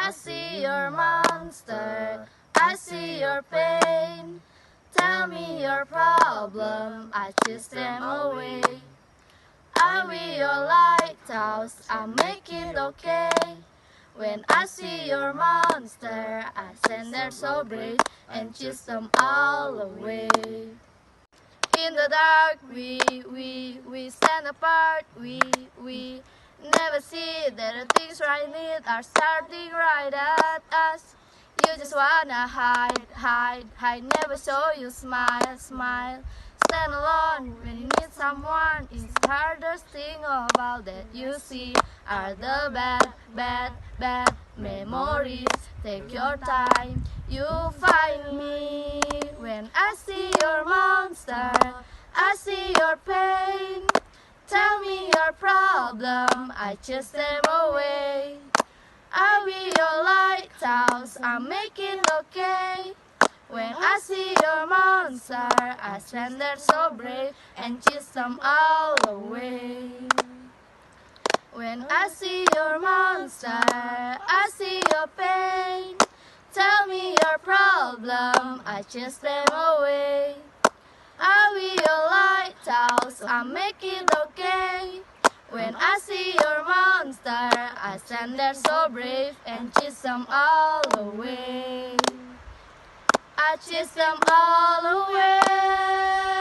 I see your monster, I see your pain. Tell me your problem, I chase them away. I'll be your lighthouse, I'll make it okay. When I see your monster, I stand there so brave and chase them all away. In the dark, we stand apart, we never see that the things right need are starting right at us. You just wanna hide, never show you smile. Stand alone when you need someone. It's the hardest thing about that you see are the bad memories. Take your time, you'll find me. When I see your monster, I see your pain. Tell me your problem, I chase them away. I'll be your lighthouse, I'll make it okay. When I see your monster, I stand there so brave and chase them all away. When I see your monster, I see your pain. Tell me your problem, I chase them away. I'll be your lighthouse, I'll make it okay. When I see your monster, I stand there so brave and chase them all away. I chase them all away.